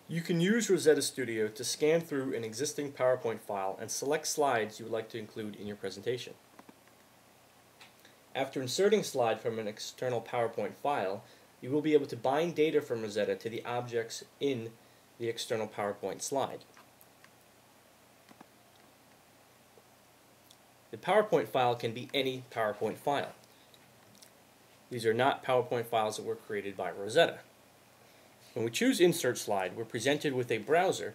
You can use Rosetta Studio to scan through an existing PowerPoint file and select slides you would like to include in your presentation. After inserting a slide from an external PowerPoint file, you will be able to bind data from Rosetta to the objects in the external PowerPoint slide. The PowerPoint file can be any PowerPoint file. These are not PowerPoint files that were created by Rosetta. When we choose Insert Slide, we're presented with a browser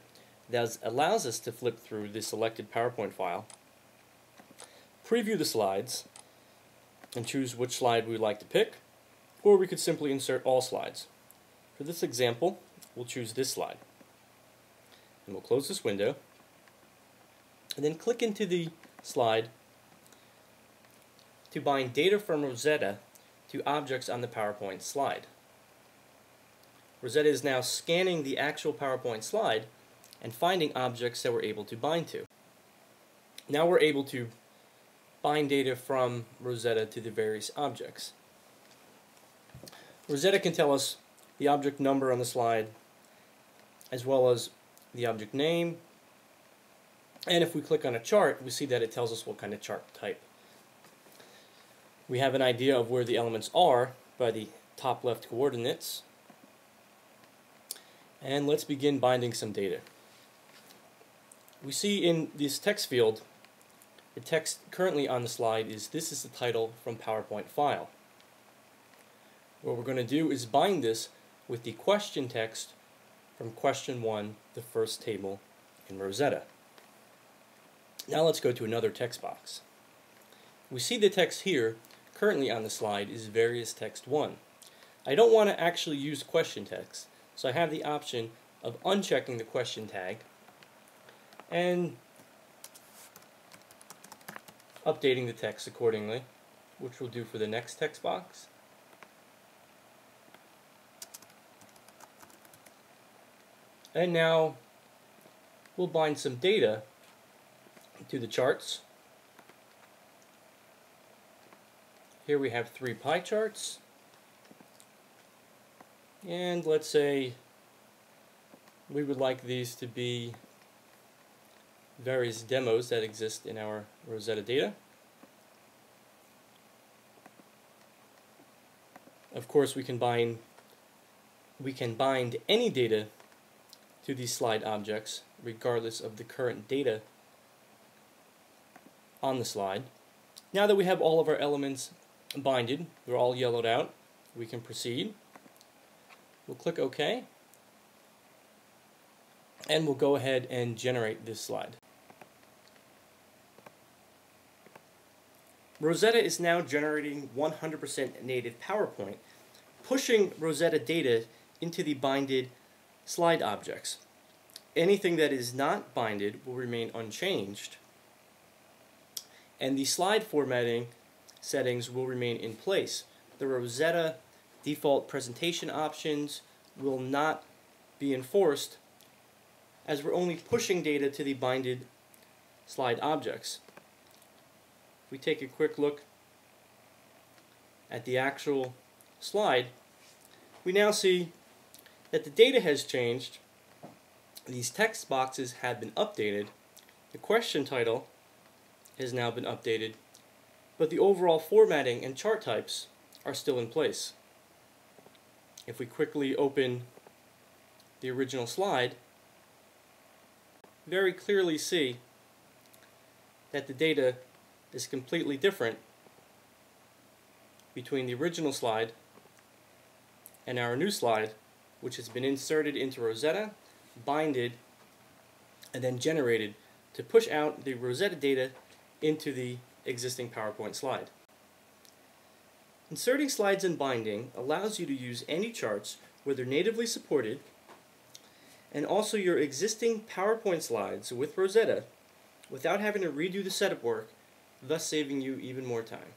that allows us to flip through the selected PowerPoint file, preview the slides, and choose which slide we'd like to pick, or we could simply insert all slides. For this example, we'll choose this slide. And we'll close this window, and then click into the slide to bind data from Rosetta to objects on the PowerPoint slide. Rosetta is now scanning the actual PowerPoint slide and finding objects that we're able to bind to. Now we're able to bind data from Rosetta to the various objects. Rosetta can tell us the object number on the slide, as well as the object name, and if we click on a chart, we see that it tells us what kind of chart type. We have an idea of where the elements are by the top left coordinates. And let's begin binding some data. We see in this text field, the text currently on the slide is "This is the title from PowerPoint file." What we're going to do is bind this with the question text from question 1, the first table in Rosetta. Now let's go to another text box. We see the text here currently on the slide is various text 1. I don't want to actually use question text, so I have the option of unchecking the question tag and updating the text accordingly, which we'll do for the next text box. And now we'll bind some data to the charts. Here we have 3 pie charts. And let's say we would like these to be various demos that exist in our Rosetta data. Of course, we can bind any data to these slide objects regardless of the current data on the slide. Now that we have all of our elements binded, they're all yellowed out, we can proceed. We'll click OK, and we'll go ahead and generate this slide. Rosetta is now generating 100% native PowerPoint, pushing Rosetta data into the binded slide objects. Anything that is not binded will remain unchanged, and the slide formatting settings will remain in place. The Rosetta default presentation options will not be enforced, as we're only pushing data to the binded slide objects. If we take a quick look at the actual slide, we now see that the data has changed, these text boxes have been updated, the question title has now been updated, but the overall formatting and chart types are still in place. If we quickly open the original slide, very clearly see that the data is completely different between the original slide and our new slide, which has been inserted into Rosetta, binded, and then generated to push out the Rosetta data into the existing PowerPoint slide. Inserting slides and binding allows you to use any charts where they're natively supported, and also your existing PowerPoint slides with Rosetta without having to redo the setup work, thus saving you even more time.